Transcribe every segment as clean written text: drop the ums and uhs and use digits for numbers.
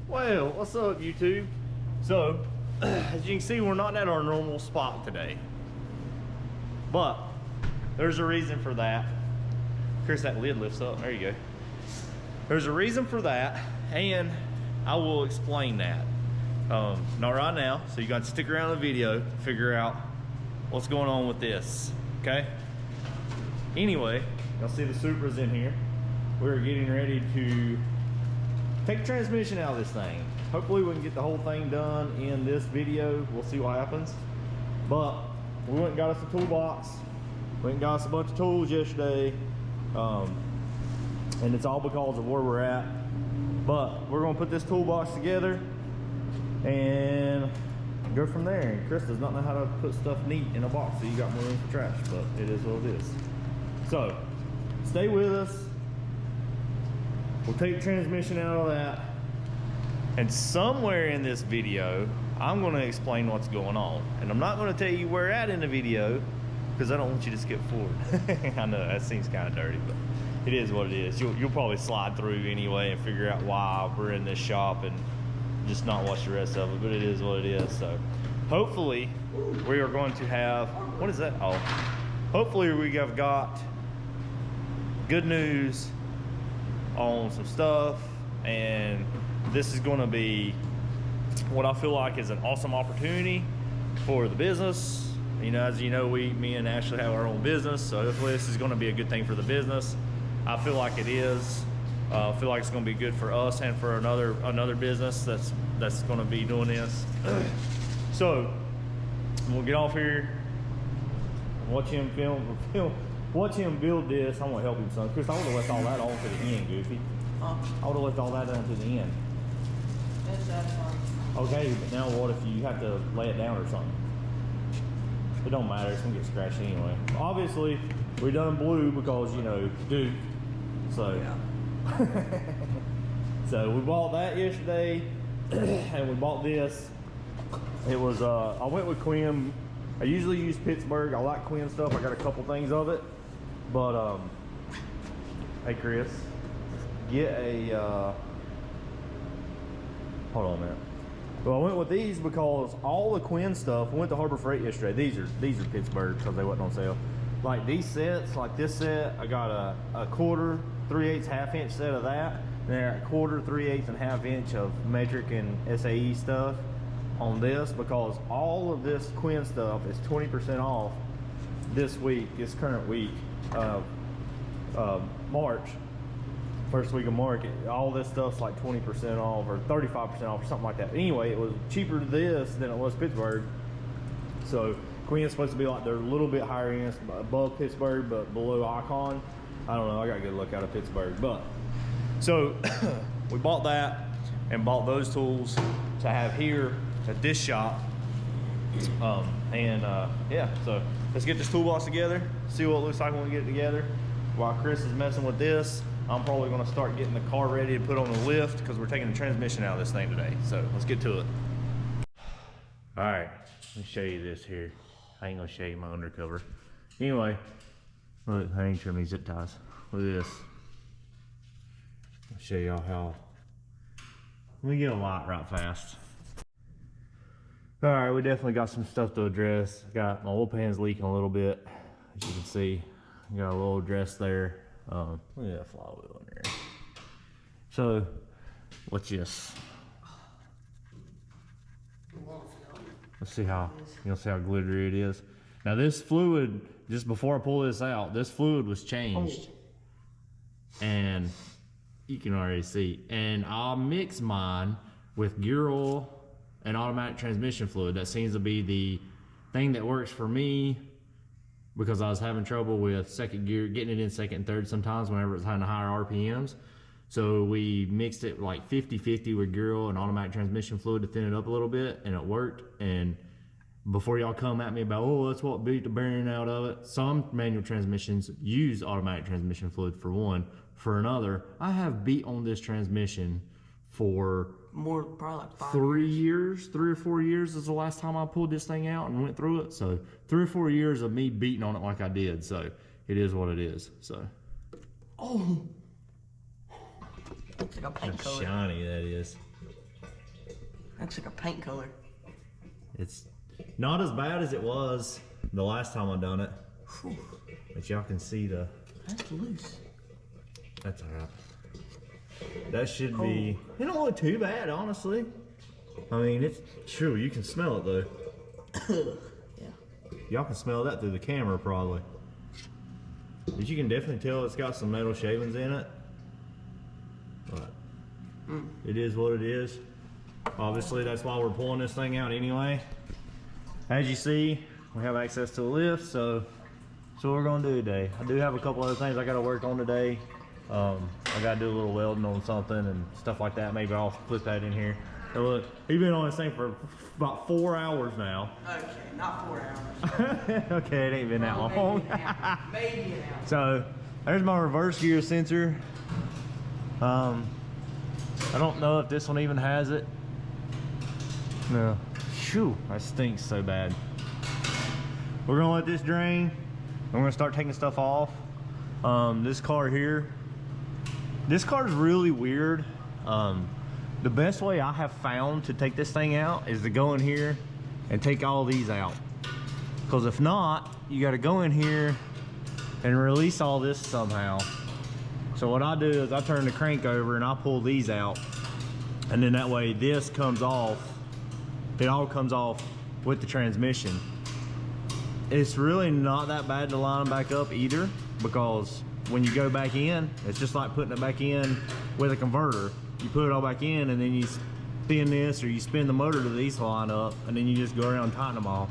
Well, what's up, YouTube? So, as you can see, we're not at our normal spot today. But, there's a reason for that. Chris, that lid lifts up. There you go. There's a reason for that, and I will explain that. Not right now, so you got to stick around the video to figure out what's going on with this, okay? Anyway, y'all see the Supra's in here. We're getting ready to take the transmission out of this thing. Hopefully we can get the whole thing done in this video. We'll see what happens. But we went and got us a toolbox. We went and got us a bunch of tools yesterday. And it's all because of where we're at. But we're gonna put this toolbox together and go from there. And Chris does not know how to put stuff neat in a box, so you got more room for trash, but it is what it is. So stay with us. We'll take the transmission out of that, and somewhere in this video I'm going to explain what's going on, and I'm not going to tell you where at in the video because I don't want you to skip forward. I know that seems kind of dirty, but it is what it is. You'll probably slide through anyway and figure out why we're in this shop and just not watch the rest of it, but it is what it is. So hopefully we are going to have, what is that? Oh, hopefully we have got good news on some stuff, and this is going to be what I feel like is an awesome opportunity for the business. You know, as you know, me and Ashley have our own business, so hopefully this is going to be a good thing for the business. I feel like it is. I feel like it's going to be good for us and for another business that's going to be doing this. So we'll get off here, watch him watch him build this. I'm gonna help him, son. Chris, I would have left all that on to the end, Goofy. Huh? I would have left all that on to the end. That's fine. Okay, but now what if you have to lay it down or something? It don't matter, it's gonna get scratched anyway. Obviously, we done blue because, you know, Duke. So, yeah. So we bought that yesterday, and we bought this. It was, I went with Quinn. I usually use Pittsburgh. I like Quinn stuff. I got a couple things of it. But, hey Chris, get a, hold on a minute. Well, I went with these because all the Quinn stuff, we went to Harbor Freight yesterday. These are Pittsburgh because they wasn't on sale. Like these sets, like this set, I got a quarter, 3/8, half-inch set of that. And then a quarter, 3/8, and half-inch of metric and SAE stuff on this, because all of this Quinn stuff is 20% off this week, this current week of March, first week of March. All this stuff's like 20% off or 35% off or something like that. Anyway, it was cheaper to this than it was Pittsburgh. So Quinn's supposed to be like, they're a little bit higher end, above Pittsburgh but below Icon. I don't know, I got a good look out of Pittsburgh. But so we bought that and bought those tools to have here at this shop. Yeah, so let's get this toolbox together, see what it looks like when we get it together. While Chris is messing with this, I'm probably going to start getting the car ready to put on the lift because we're taking the transmission out of this thing today. So let's get to it. All right, let me show you this here. I ain't gonna show you my undercover. Anyway, look, I ain't trimming these zip ties. Look at this. I'll show y'all how. Let me get a light right fast. All right, we definitely got some stuff to address. Got my oil pan's leaking a little bit, as you can see. Got a little address there. Look at that flywheel in there. So, what's this? Let's see how, you'll see how glittery it is. Now this fluid, just before I pull this out, this fluid was changed. And you can already see. And I'll mix mine with gear oil and automatic transmission fluid. That seems to be the thing that works for me, because I was having trouble with second gear, getting it in second and third sometimes whenever it's having higher RPMs. So we mixed it like 50-50 with gear oil and automatic transmission fluid to thin it up a little bit, and it worked. And before y'all come at me about, oh, that's what beat the bearing out of it. Some manual transmissions use automatic transmission fluid for one. For another, I have beat on this transmission for more, probably like 3 years. 3 or 4 years is the last time I pulled this thing out and went through it. So 3 or 4 years of me beating on it like I did. So it is what it is. So, oh, looks like a paint how color. shiny that is. Looks like a paint color. It's not as bad as it was the last time I done it. Whew. But y'all can see the... That's loose. That's alright. That should be... It don't look too bad, honestly. I mean, it's true. You can smell it, though. Yeah. Y'all can smell that through the camera, probably. But you can definitely tell it's got some metal shavings in it. But it is what it is. Obviously, that's why we're pulling this thing out anyway. As you see, we have access to a lift, so that's what we're gonna do today. I do have a couple other things I gotta work on today. I gotta do a little welding on something and stuff like that. Maybe I'll flip that in here. So look, he's been on this thing for about 4 hours now. Okay, not 4 hours. Okay, it ain't been that long. Maybe an hour. So there's my reverse gear sensor. I don't know if this one even has it. No. Phew, that stinks so bad. We're gonna let this drain. We're gonna start taking stuff off. This car here. This car is really weird. The best way I have found to take this thing out is to go in here and take all these out. Because if not, you got to go in here and release all this somehow. So what I do is I turn the crank over and I pull these out, and then that way this comes off. It all comes off with the transmission. It's really not that bad to line them back up either, because when you go back in, it's just like putting it back in with a converter. You put it all back in, and then you spin this, or you spin the motor to these line up, and then you just go around and tighten them all.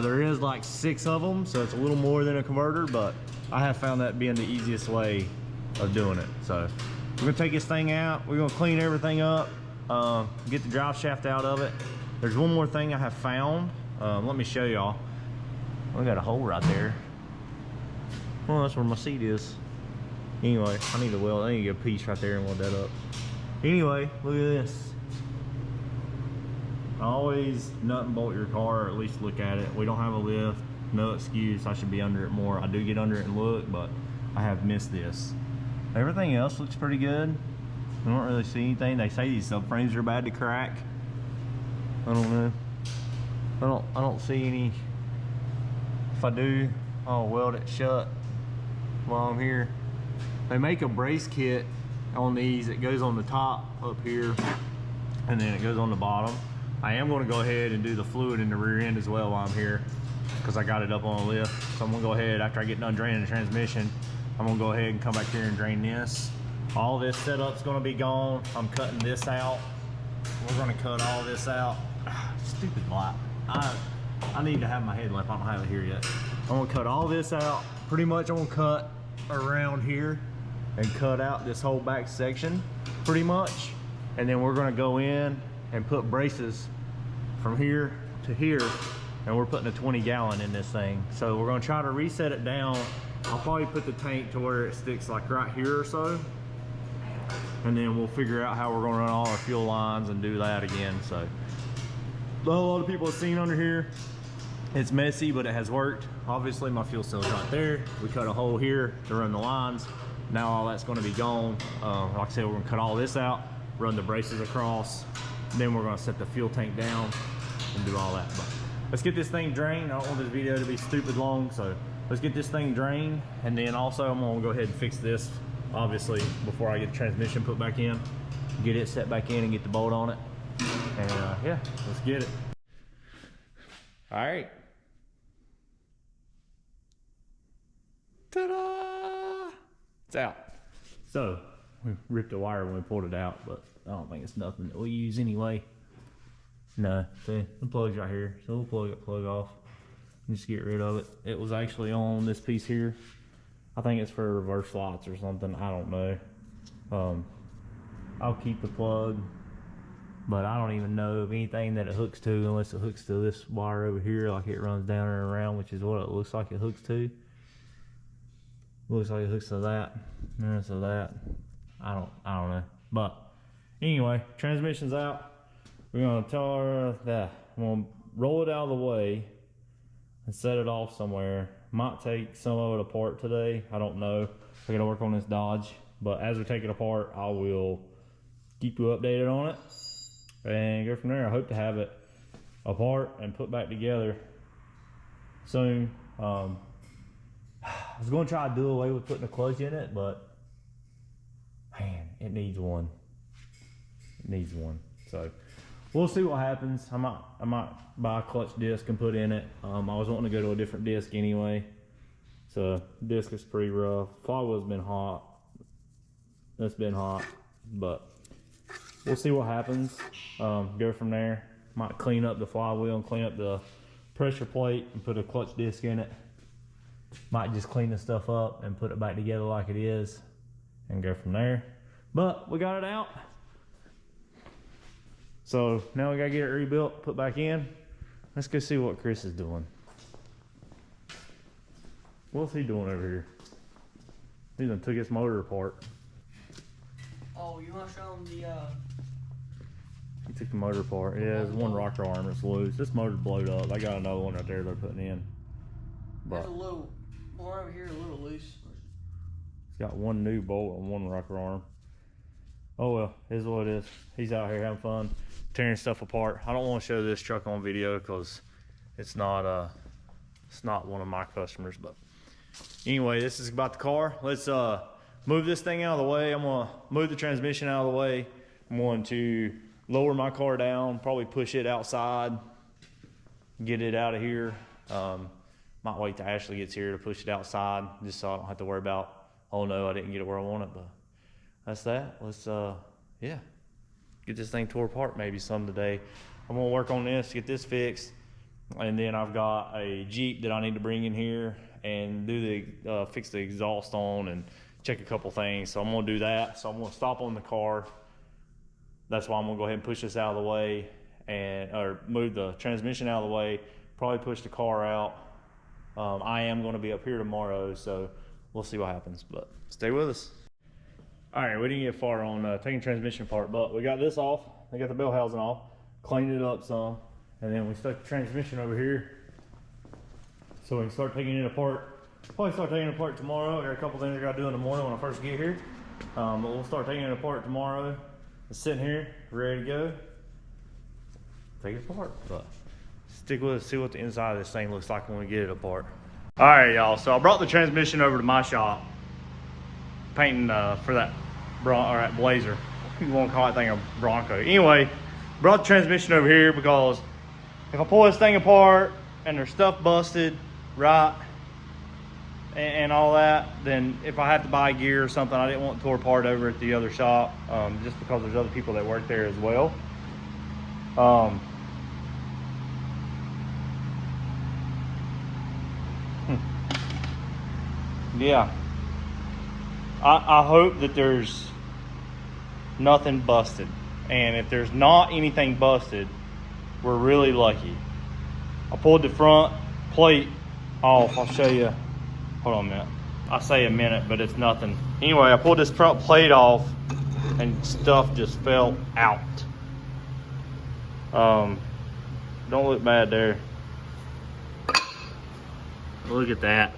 There is like 6 of them, so it's a little more than a converter, but I have found that being the easiest way of doing it. So we're gonna take this thing out. We're gonna clean everything up, get the drive shaft out of it. There's one more thing I have found. Let me show y'all. We got a hole right there. Well, that's where my seat is. Anyway, I need to get a piece right there and weld that up. Anyway, look at this. Always nut and bolt your car, or at least look at it. We don't have a lift, no excuse. I should be under it more. I do get under it and look, but I have missed this. Everything else looks pretty good. I don't really see anything. They say these subframes are bad to crack. I don't know. I don't see any. If I do, I'll weld it shut while I'm here. They make a brace kit on these. It goes on the top up here, and then it goes on the bottom. I am going to go ahead and do the fluid in the rear end as well while I'm here, because I got it up on a lift. So I'm going to go ahead, after I get done draining the transmission, I'm going to go ahead and come back here and drain this. All this setup's going to be gone. I'm cutting this out. We're going to cut all this out. Stupid light. I need to have my headlamp. I don't have it here yet. I'm going to cut all this out. Pretty much I'm going to cut around here and cut out this whole back section pretty much, and then we're going to go in and put braces from here to here, and we're putting a 20 gallon in this thing. So we're going to try to reset it down. I'll probably put the tank to where it sticks like right here or so, and then we'll figure out how we're going to run all our fuel lines and do that again. So a lot of people have seen under here, it's messy, but it has worked. Obviously my fuel cell's right there. We cut a hole here to run the lines. Now all that's going to be gone. Like I said, we're going to cut all this out, run the braces across, then we're going to set the fuel tank down and do all that. But let's get this thing drained. I don't want this video to be stupid long, so let's get this thing drained, and then also I'm going to go ahead and fix this, obviously, before I get the transmission put back in, get it set back in and get the bolt on it. And yeah, let's get it. All right. Ta-da! It's out. So we ripped the wire when we pulled it out, but I don't think it's nothing that we'll use anyway. No, see, the plug's right here, so we'll plug off and just get rid of it. It was actually on this piece here. I think it's for reverse lights or something. I don't know. I'll keep the plug, but I don't even know of anything that it hooks to unless it hooks to this wire over here, like it runs down and around, which is what it looks like it hooks to. Looks like it hooks to that, and to that. I don't know. But anyway, transmission's out. We're gonna tar that. I'm gonna roll it out of the way and set it off somewhere. Might take some of it apart today. I don't know. I gotta work on this Dodge. But as we take it apart, I will keep you updated on it. and go from there. I hope to have it apart and put back together soon. I was going to try to do away with putting a clutch in it, but man, it needs one. It needs one. So we'll see what happens. I might buy a clutch disc and put in it. I was wanting to go to a different disc anyway. So disc is pretty rough. Flywheel's been hot. That's been hot, but we'll see what happens. Go from there. Might clean up the flywheel and clean up the pressure plate and put a clutch disc in it. Might just clean the stuff up and put it back together like it is and go from there. But we got it out. So now we gotta get it rebuilt, put back in. Let's go see what Chris is doing. What's he doing over here? He done took his motor apart. Oh, you want to show them the, He took the motor apart. Yeah, there's one rocker arm that's loose. This motor's blowed up. I got another one right there they're putting in. But there's a little, one over here, a little loose. it's got one new bolt and one rocker arm. Oh well, is what it is. He's out here having fun, tearing stuff apart. I don't want to show this truck on video because it's not one of my customers. But anyway, this is about the car. Let's move this thing out of the way. I'm gonna move the transmission out of the way. I'm going to lower my car down, probably push it outside, get it out of here. Might wait till Ashley gets here to push it outside, just so I don't have to worry about, oh no, I didn't get it where I want it. But that's that. Let's yeah, get this thing tore apart maybe some today. I'm gonna work on this, get this fixed, and then I've got a Jeep that I need to bring in here and do the fix the exhaust on and check a couple things. So I'm gonna do that. So I'm gonna stop on the car. That's why I'm gonna go ahead and push this out of the way or move the transmission out of the way, probably push the car out. I am gonna be up here tomorrow, so we'll see what happens, but stay with us. All right, we didn't get far on taking transmission apart, but we got this off. We got the bell housing off, cleaned it up some, and then we stuck the transmission over here so we can start taking it apart. Probably start taking it apart tomorrow. I got a couple things I gotta do in the morning when I first get here, but we'll start taking it apart tomorrow. It's sitting here, ready to go. Take it apart, but stick with us, see what the inside of this thing looks like when we get it apart. All right, y'all, so I brought the transmission over to my shop, painting for that Blazer. You won't call that thing a Bronco. Anyway, brought the transmission over here because if I pull this thing apart and there's stuff busted, right, and all that, then if I have to buy gear or something, I didn't want it tore apart over at the other shop, just because there's other people that work there as well. Yeah, I hope that there's nothing busted, and if there's not anything busted, we're really lucky. I pulled the front plate off. I'll show you. Hold on a minute. I say a minute, but it's nothing. Anyway, I pulled this front plate off and stuff just fell out. Don't look bad there. Look at that.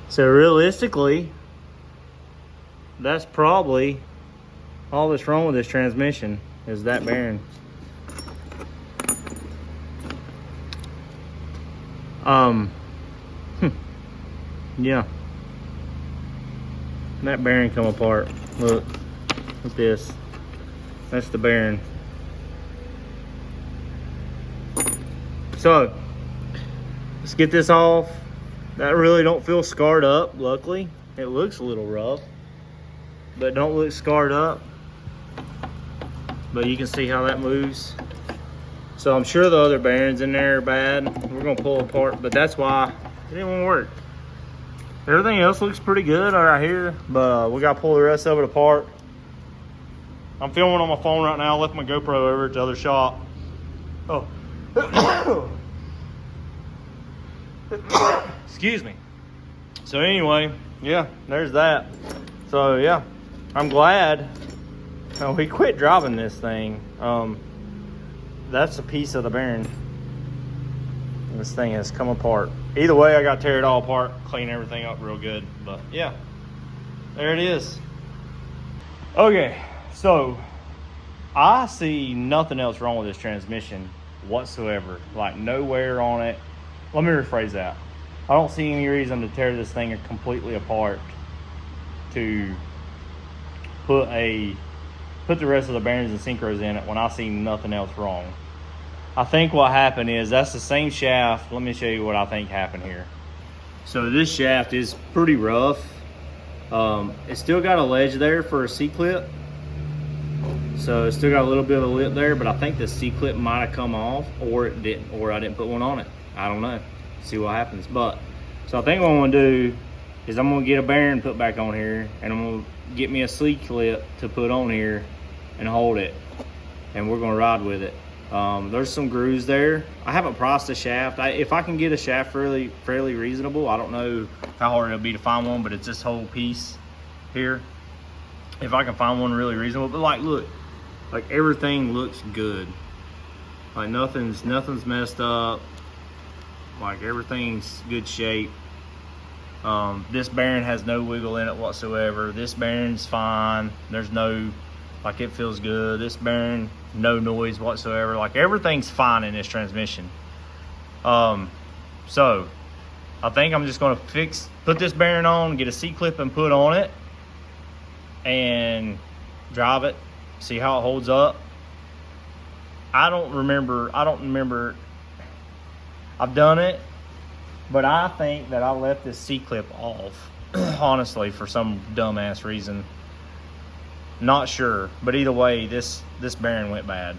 So realistically, that's probably all that's wrong with this transmission is that bearing. Yeah, that bearing come apart. Look at this. That's the bearing. So let's get this off. That really don't feel scarred up, luckily. It looks a little rough, but don't look scarred up. But you can see how that moves. So I'm sure the other bearings in there are bad. We're gonna pull apart, but that's why it didn't want to work. Everything else looks pretty good right here, but we gotta pull the rest of it apart. I'm filming on my phone right now. I left my GoPro over at the other shop. Oh. Excuse me. So anyway, yeah, there's that. So yeah, I'm glad we quit driving this thing. That's a piece of the bearing. This thing has come apart. Either way, I got to tear it all apart, clean everything up real good. But yeah, there it is. Okay, so I see nothing else wrong with this transmission whatsoever. Like, no wear on it. Let me rephrase that. I don't see any reason to tear this thing completely apart to put the rest of the bearings and synchros in it when I see nothing else wrong. I think what happened is that's the same shaft. Let me show you what I think happened here. So this shaft is pretty rough. It's still got a ledge there for a C-clip. So it's still got a little bit of a lip there, but I think the C-clip might have come off, or it didn't, or I didn't put one on it. I don't know. See what happens. But so I think what I'm gonna do is I'm gonna get a bearing put back on here, and I'm gonna get me a C-clip to put on here and hold it, and we're gonna ride with it. There's some grooves there. I haven't priced a shaft. If I can get a shaft fairly reasonable, I don't know how hard it'll be to find one, but it's this whole piece here. If I can find one really reasonable, but like, look, like everything looks good. Like nothing's messed up. Like everything's good shape. This bearing has no wiggle in it whatsoever. This bearing's fine. There's no, like, it feels good. This bearing, no noise whatsoever. Like everything's fine in this transmission. So I think I'm just gonna put this bearing on, get a C-clip and put on it, and drive it, see how it holds up. I don't remember, I've done it, but I think that I left this C-clip off, honestly, for some dumbass reason. Not sure, but either way, this bearing went bad.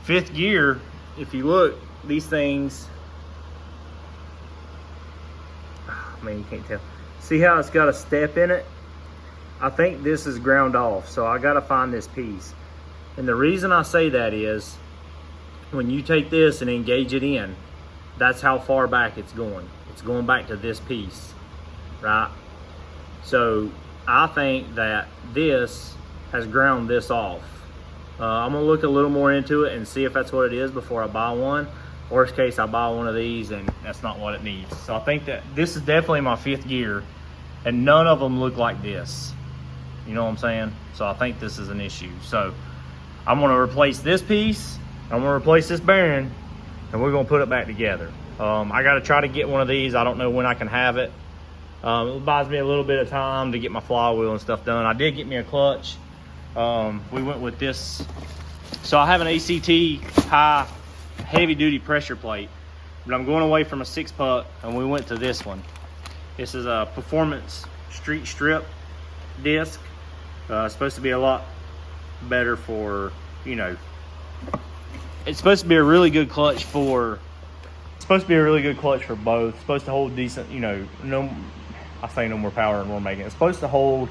Fifth gear, if you look, these things, oh, man, you can't tell. See how it's got a step in it? I think this is ground off, so I gotta find this piece. And the reason I say that is, when you take this and engage it in, that's how far back it's going. It's going back to this piece, right? So I think that this has ground this off. I'm gonna look a little more into it and see if that's what it is before I buy one. Worst case, I buy one of these and that's not what it needs. So I think that this is definitely my fifth gear, and none of them look like this. You know what I'm saying? So I think this is an issue. So I'm gonna replace this piece, I'm gonna replace this bearing, and we're gonna put it back together. I gotta try to get one of these. I don't know when I can have it. It buys me a little bit of time to get my flywheel and stuff done. I did get me a clutch. We went with this. So I have an ACT high heavy duty pressure plate, but I'm going away from a 6-puck, and we went to this one. This is a Performance Street Strip disc. It's supposed to be a lot better for, you know, it's supposed to be a really good clutch for, both. It's supposed to hold decent, you know, I say no more power than we're making. It's supposed to hold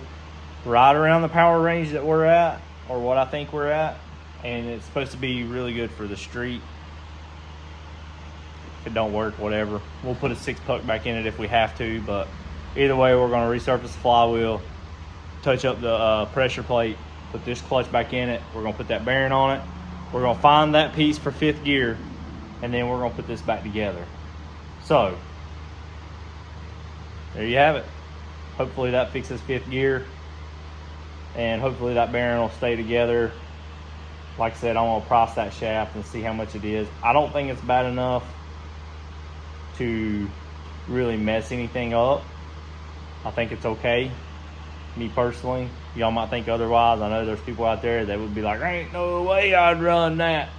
right around the power range that we're at, or what I think we're at, and it's supposed to be really good for the street. If it don't work, whatever. We'll put a 6-puck back in it if we have to, but either way, we're going to resurface the flywheel, touch up the pressure plate, put this clutch back in it. We're going to put that bearing on it. We're going to find that piece for 5th gear, and then we're going to put this back together. So there you have it. Hopefully that fixes 5th gear, and hopefully that bearing will stay together. Like I said, I'm going to price that shaft and see how much it is. I don't think it's bad enough to really mess anything up. I think it's okay, me personally. Y'all might think otherwise. I know there's people out there that would be like, ain't no way I'd run that.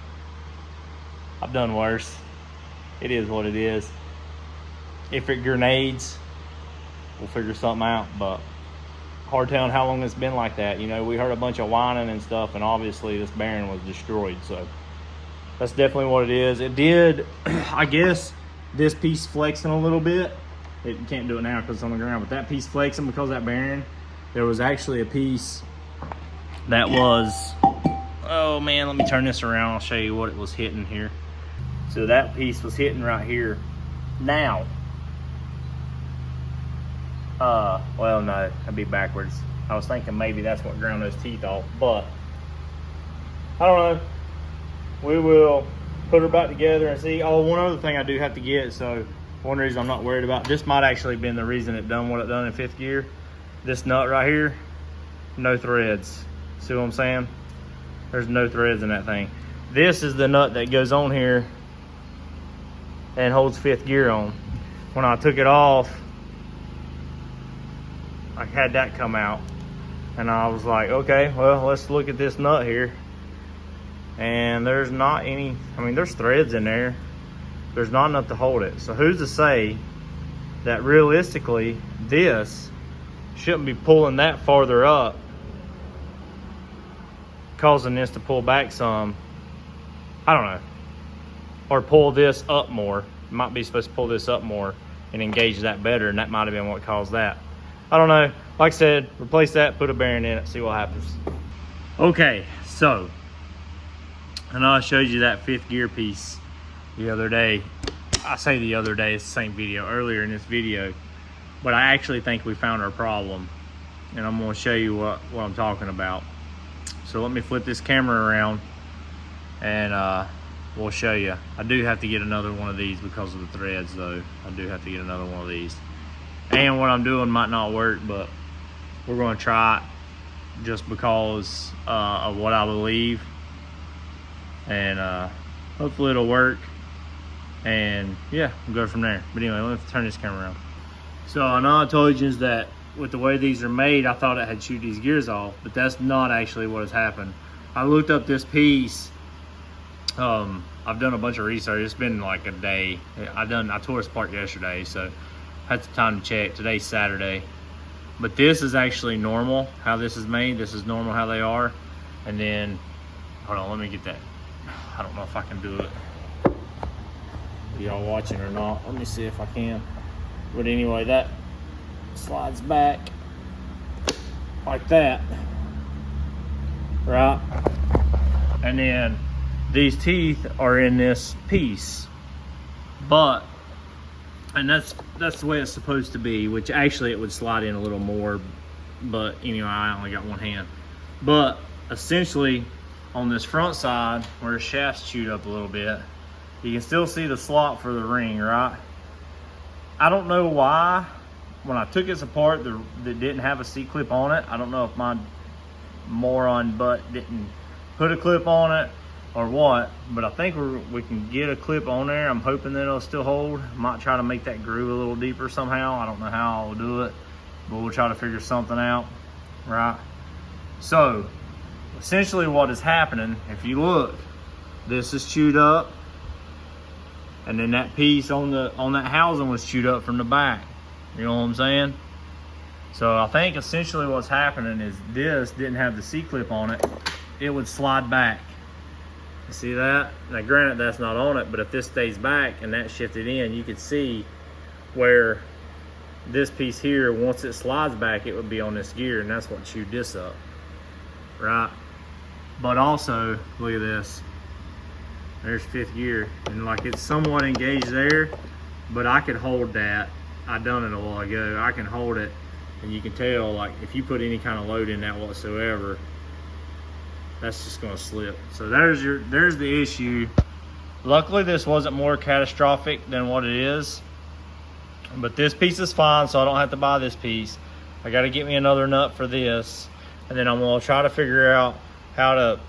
I've done worse. It is what it is. If it grenades, we'll figure something out, but hard telling how long it's been like that. You know, we heard a bunch of whining and stuff, and obviously this bearing was destroyed, so that's definitely what it is. It did, I guess, this piece flexing a little bit. It can't do it now because it's on the ground, but that piece flexing because of that bearing. There was actually a piece that was, oh man, let me turn this around. I'll show you what it was hitting here. So that piece was hitting right here. Now, well, no, that'd be backwards. I was thinking maybe that's what ground those teeth off, but I don't know. We will put her back together and see. Oh, one other thing I do have to get, so one reason I'm not worried about, this might actually have been the reason it done what it done in 5th gear. This nut right here, no threads. See what I'm saying? There's no threads in that thing. This is the nut that goes on here and holds 5th gear on. When I took it off, I had that come out. And I was like, okay, well, let's look at this nut here. And there's not any, I mean, there's threads in there. There's not enough to hold it. So who's to say that realistically, this shouldn't be pulling that farther up, causing this to pull back some. I don't know. Or pull this up more. Might be supposed to pull this up more and engage that better, and that might have been what caused that. I don't know. Like I said, replace that, put a bearing in it, see what happens. Okay, so I know I showed you that 5th gear piece the other day. I say the other day, it's the same video, earlier in this video. But I actually think we found our problem, and I'm gonna show you what I'm talking about. So let me flip this camera around and we'll show you. I do have to get another one of these because of the threads though. I do have to get another one of these. And what I'm doing might not work, but we're gonna try it just because of what I believe. And hopefully it'll work. And yeah, we'll go from there. But anyway, let me turn this camera around. So I know I told you that with the way these are made, I thought it had chewed these gears off, but that's not actually what has happened. I looked up this piece. I've done a bunch of research. It's been like a day. I tore this apart yesterday, so had some time to check. Today's Saturday. But this is actually normal, how this is made. This is normal how they are. And then, hold on, let me get that. I don't know if I can do it. Are y'all watching or not? Let me see if I can. But anyway, that slides back like that, right? And then these teeth are in this piece, and that's the way it's supposed to be, which actually it would slide in a little more, but anyway, I only got one hand. But essentially on this front side where the shaft's chewed up a little bit, you can still see the slot for the ring, right? I don't know why when I took this apart that didn't have a C-clip on it. I don't know if my moron butt didn't put a clip on it or what, but I think we can get a clip on there. I'm hoping that it'll still hold. Might try to make that groove a little deeper somehow. I don't know how I'll do it, but we'll try to figure something out, right? So essentially what is happening, if you look, this is chewed up, and then that piece on that housing was chewed up from the back. You know what I'm saying? So I think essentially what's happening is this didn't have the C-clip on it. It would slide back. You see that? Now granted that's not on it, but if this stays back and that shifted in, you could see where this piece here, once it slides back, it would be on this gear, and that's what chewed this up, right? But also, look at this. There's 5th gear, and like it's somewhat engaged there, but I could hold that. I done it a while ago. I can hold it, and you can tell, like if you put any kind of load in that whatsoever, that's just gonna slip. So there's the issue. Luckily this wasn't more catastrophic than what it is, but this piece is fine, so I don't have to buy this piece. I got to get me another nut for this, and then I'm gonna try to figure out how to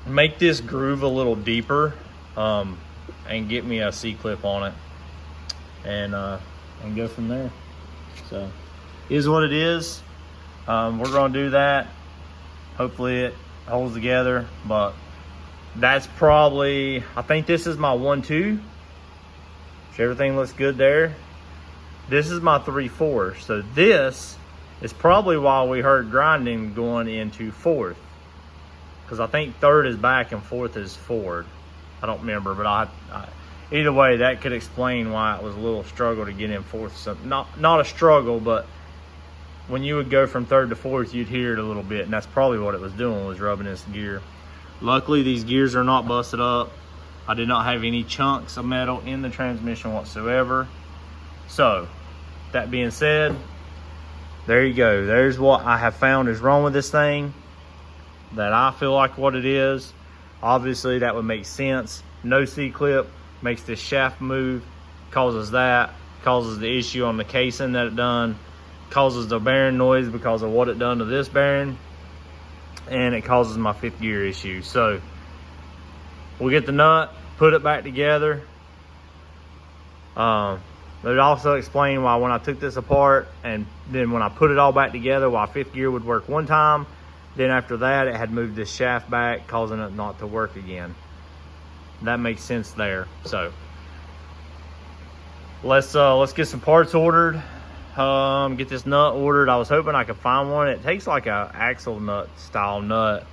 make this groove a little deeper, and get me a C-clip on it, and go from there. So is what it is. We're gonna do that. Hopefully it holds together, but that's probably, I think this is my 1-2. If everything looks good there, this is my 3-4. So this is probably why we heard grinding going into 4th, because I think 3rd is back and 4th is forward. I don't remember, but either way, that could explain why it was a little struggle to get in 4th. So not a struggle, but when you would go from 3rd to 4th, you'd hear it a little bit, and that's probably what it was doing, was rubbing this gear. Luckily, these gears are not busted up. I did not have any chunks of metal in the transmission whatsoever. So, that being said, there you go. There's what I have found is wrong with this thing, that I feel like what it is. Obviously, that would make sense. No C-clip makes this shaft move, causes that, causes the issue on the casing that it done, causes the bearing noise because of what it done to this bearing, and it causes my 5th gear issue. So we'll get the nut, put it back together. But it also explained why when I took this apart and then when I put it all back together, why 5th gear would work one time, then after that it had moved this shaft back, causing it not to work again. That makes sense there. So let's get some parts ordered, get this nut ordered. I was hoping I could find one. It takes like a axle nut style nut,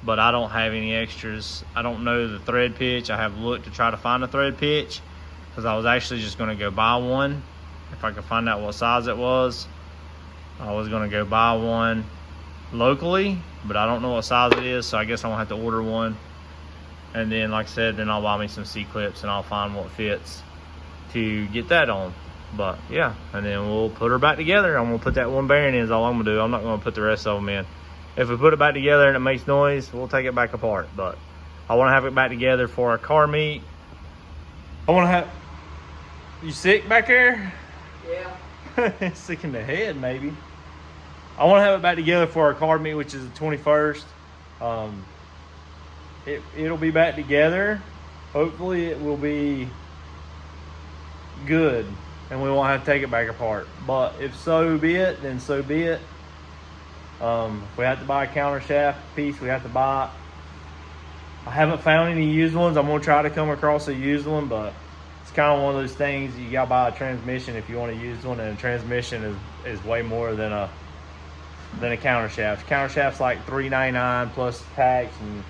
but I don't have any extras. I don't know the thread pitch. I have looked to try to find a thread pitch, because I was actually just going to go buy one. If I could find out what size it was, I was going to go buy one locally, but I don't know what size it is, so I guess I'm going to have to order one. And then, like I said, then I'll buy me some C-clips and I'll find what fits to get that on. But yeah, and then we'll put her back together. I'm going to put that one bearing in is all I'm going to do. I'm not going to put the rest of them in. If we put it back together and it makes noise, we'll take it back apart. But I want to have it back together for our car meet. I want to have... You sick back there? Yeah. Sick in the head, maybe. I want to have it back together for our car meet, which is the 21st. It'll be back together. Hopefully it will be good and we won't have to take it back apart. But if so be it, then so be it. If we have to buy a counter shaft piece, we have to buy it. I haven't found any used ones. I'm going to try to come across a used one, but it's kind of one of those things. You got to buy a transmission if you want to use one, and a transmission is way more than a counter shaft. Counter shaft's like $3.99 plus tax and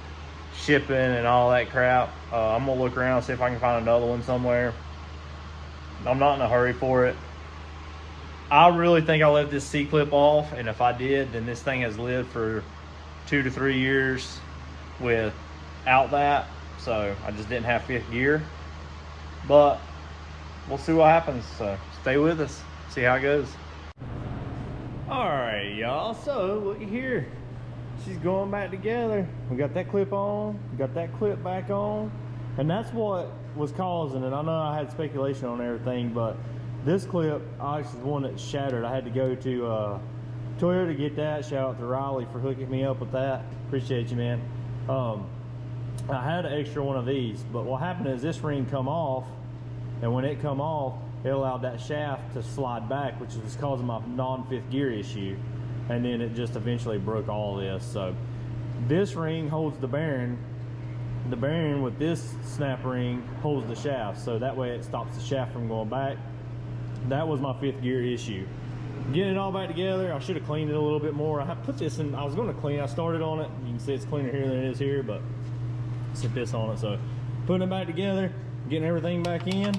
shipping and all that crap. I'm gonna look around, see if I can find another one somewhere. I'm not in a hurry for it. I really think I left this C-clip off, and if I did, then this thing has lived for 2 to 3 years without that. So I just didn't have 5th gear, but we'll see what happens. So stay with us, see how it goes. All right, y'all, so looky here. She's going back together. We got that clip on, we got that clip back on, and that's what was causing it. I know I had speculation on everything, but this clip actually is one that shattered. I had to go to Toyota to get that. Shout out to Riley for hooking me up with that. Appreciate you, man. I had an extra one of these, but what happened is this ring come off, and when it come off, it allowed that shaft to slide back, which was causing my non-5th gear issue. And then it just eventually broke all this. So this ring holds the bearing. The bearing with this snap ring holds the shaft. So that way it stops the shaft from going back. That was my 5th gear issue. Getting it all back together, I should have cleaned it a little bit more. I put this in, I was going to clean, I started on it. You can see it's cleaner here than it is here, but I set this on it. So putting it back together, getting everything back in,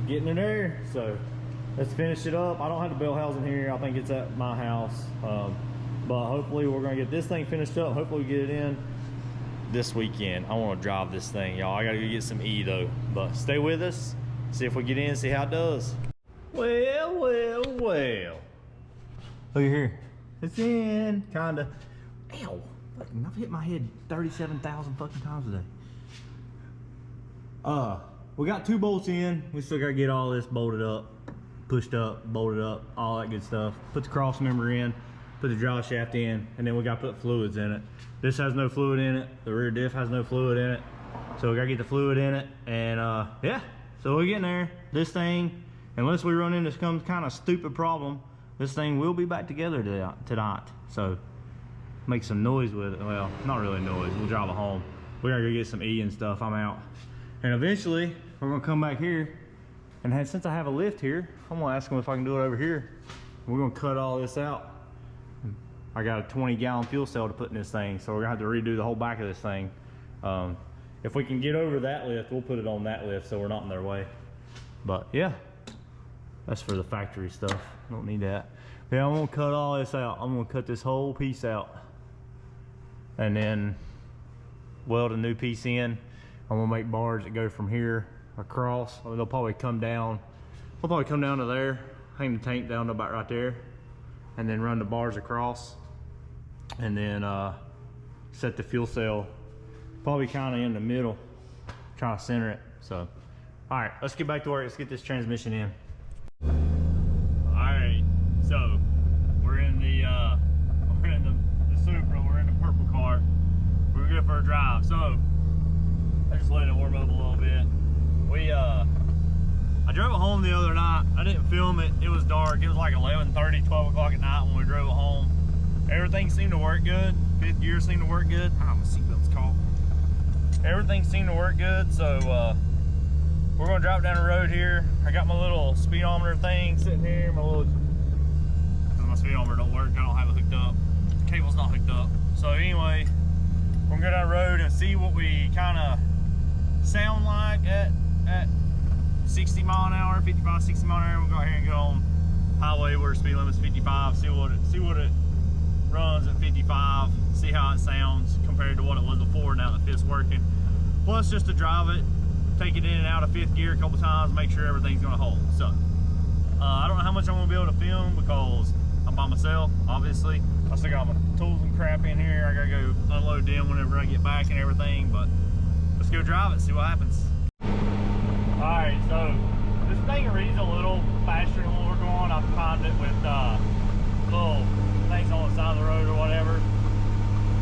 getting it there. So let's finish it up. I don't have the bell housing here. I think it's at my house. But hopefully we're gonna get this thing finished up. Hopefully we get it in this weekend. I want to drive this thing, y'all. I gotta go get some E though. But stay with us. See if we get in, see how it does. Well. Look here. It's in, kinda. Ow. Fucking, I've hit my head 37,000 fucking times today. We got 2 bolts in. We still gotta get all this bolted up, pushed up, bolted up, all that good stuff. Put the cross member in, put the drive shaft in, and then we gotta put fluids in it. This has no fluid in it. The rear diff has no fluid in it. So we gotta get the fluid in it, and yeah. So we're getting there. This thing, unless we run into some kind of stupid problem, this thing will be back together tonight. So make some noise with it. Well, not really noise. We'll drive it home. We gotta go get some E and stuff. I'm out. And eventually, we're gonna come back here, and since I have a lift here, I'm gonna ask them if I can do it over here. We're gonna cut all this out. I got a 20-gallon fuel cell to put in this thing, so we're gonna have to redo the whole back of this thing. If we can get over that lift, we'll put it on that lift so we're not in their way. But yeah, that's for the factory stuff. Don't need that. Yeah, I'm gonna cut all this out. I'm gonna cut this whole piece out, and then weld a new piece in. I'm gonna make bars that go from here across. They'll probably come down. They'll probably come down to there, hang the tank down to about right there, and then run the bars across, and then set the fuel cell probably kind of in the middle, try to center it. So, all right, let's get back to work. Let's get this transmission in. All right, so we're in the Supra. We're in the purple car. We're good for a drive. So I just let it warm up a little bit. I drove it home the other night. I didn't film it. It was dark. It was like 11:30, 12 o'clock at night when we drove it home. Everything seemed to work good. Fifth gear seemed to work good. Ah, my seatbelt's caught. Everything seemed to work good. So we're gonna drive down the road here. I got my little speedometer thing sitting here. Because my speedometer don't work. I don't have it hooked up. The cable's not hooked up. So anyway, we're gonna go down the road and see what we kind of sound like at 60 mile an hour, 55, 60 mile an hour. We'll go out here and get on highway where speed limit's 55. See what it runs at 55. See how it sounds compared to what it was before. Now that fifth's working. Plus, just to drive it, take it in and out of fifth gear a couple times, make sure everything's gonna hold. So I don't know how much I'm gonna be able to film because I'm by myself, obviously. I still got my tools and crap in here. I gotta go unload them whenever I get back and everything, but let's go drive it, see what happens. All right, so this thing reads a little faster than what we're going. I've timed it with little things on the side of the road or whatever.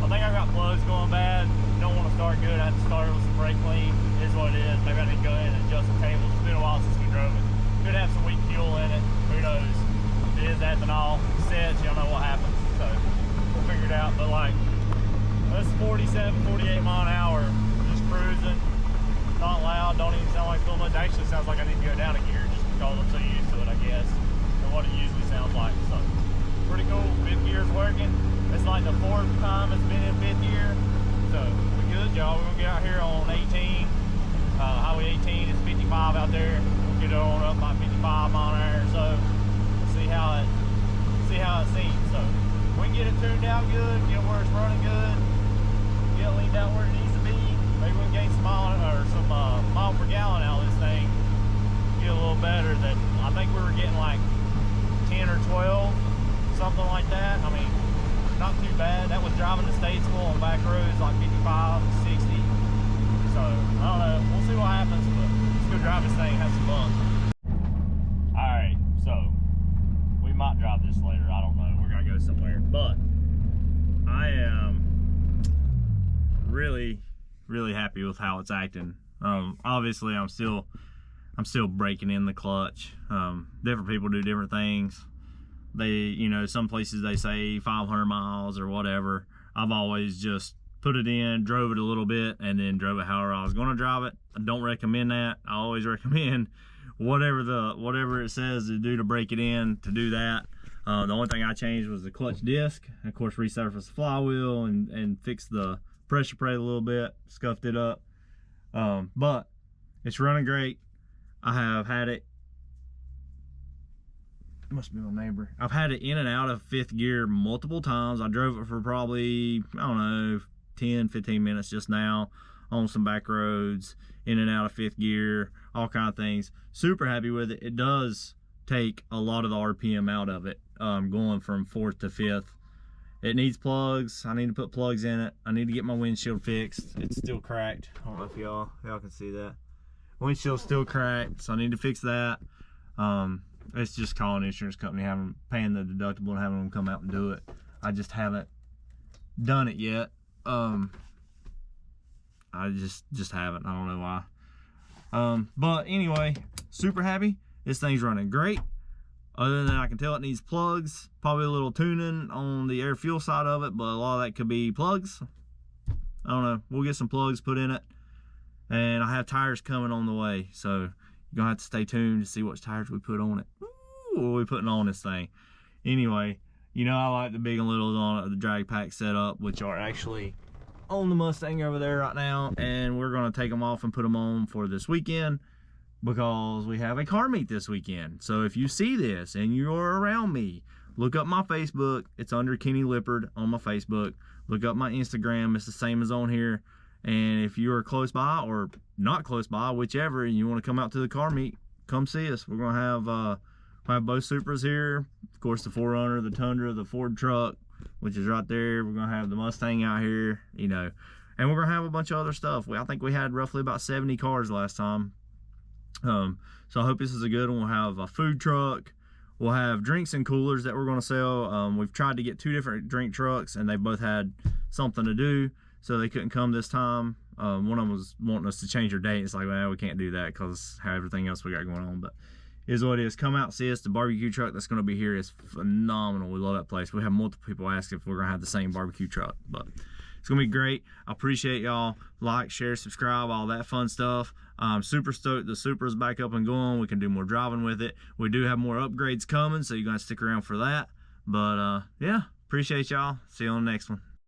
I think I've got plugs going bad. Don't want to start good. I have to start it with some brake clean. It is what it is. Maybe I need to go in and adjust the tables. It's been a while since we drove it. Could have some weak fuel in it. Who knows? If it is ethanol, sets, you don't know what happens. So we'll figure it out. But like, this 47, 48 mile an hour, just cruising. Not loud, don't even sound like so much. Actually sounds like I need to go down a gear just because I'm so used to it, I guess, and what it usually sounds like. So pretty cool. Fifth gear's working. It's like the fourth time it's been in fifth gear. So we're good, y'all. We're gonna get out here on 18. Highway 18 is 55 out there. We'll get it on up by 55 mile an hour or so. See how it seems. So we can get it tuned out good, get where it's running good, get it leaned out where it needs to be. Maybe we can gain some mile per gallon out of this thing. Get a little better. Than I think we were getting like 10 or 12, something like that. I mean, not too bad. That was driving to Statesville on back roads like 55, 60. So I don't know. We'll see what happens, but let's go drive this thing and have some fun. All right, so we might drive this later. I don't know. We're gonna go somewhere, but I am really happy with how it's acting. Obviously I'm still breaking in the clutch. Different people do different things. They, you know, some places they say 500 miles or whatever. I've always just put it in, drove it a little bit, and then drove it however I was going to drive it. I don't recommend that. I always recommend whatever it says to do to break it in, to do that. The only thing I changed was the clutch disc. Of course, resurfaced the flywheel and fixed the pressure plate a little bit, scuffed it up. But it's running great. I have had it, must be my neighbor. I've had it in and out of fifth gear multiple times. I drove it for probably, I don't know, 10, 15 minutes just now on some back roads, in and out of fifth gear, all kind of things. Super happy with it. It does take a lot of the RPM out of it, going from fourth to fifth. It needs plugs. I need to put plugs in it. I need to get my windshield fixed. It's still cracked. I don't know if y'all can see that. Windshield's still cracked, so I need to fix that. It's just calling the insurance company, paying the deductible and having them come out and do it. I just haven't done it yet. I just haven't. I don't know why. But anyway, super happy. This thing's running great. Other than that, I can tell it needs plugs, probably a little tuning on the air fuel side of it, but a lot of that could be plugs. I don't know. We'll get some plugs put in it. And I have tires coming on the way, so you're gonna have to stay tuned to see what tires we put on it. Ooh, what are we putting on this thing? Anyway, you know I like the big and littles on it, the drag pack setup, which are actually on the Mustang over there right now, and we're gonna take them off and put them on for this weekend, because we have a car meet this weekend. So if you see this and you're around me, look up my Facebook. It's under Kenny Lippard on my Facebook. Look up my Instagram. It's the same as on here. And if you're close by or not close by, whichever, and you want to come out to the car meet, come see us. We're gonna have both Supras here. Of course, the 4Runner, the Tundra, the Ford truck, which is right there. We're gonna have the Mustang out here, you know, and we're gonna have a bunch of other stuff. I think we had roughly about 70 cars last time. So I hope this is a good one. We'll have a food truck. We'll have drinks and coolers that we're going to sell. We've tried to get 2 different drink trucks, and they both had something to do, so they couldn't come this time. One of them was wanting us to change their date. It's like, well, we can't do that because how everything else we got going on. But is what it is. Come out, see us. The barbecue truck that's going to be here is phenomenal. We love that place. We have multiple people ask if we're going to have the same barbecue truck, but it's going to be great. I appreciate y'all. Like, share, subscribe, all that fun stuff. I'm super stoked the Supra's back up and going. We can do more driving with it. We do have more upgrades coming, so you're going to stick around for that. But yeah, appreciate y'all. See you on the next one.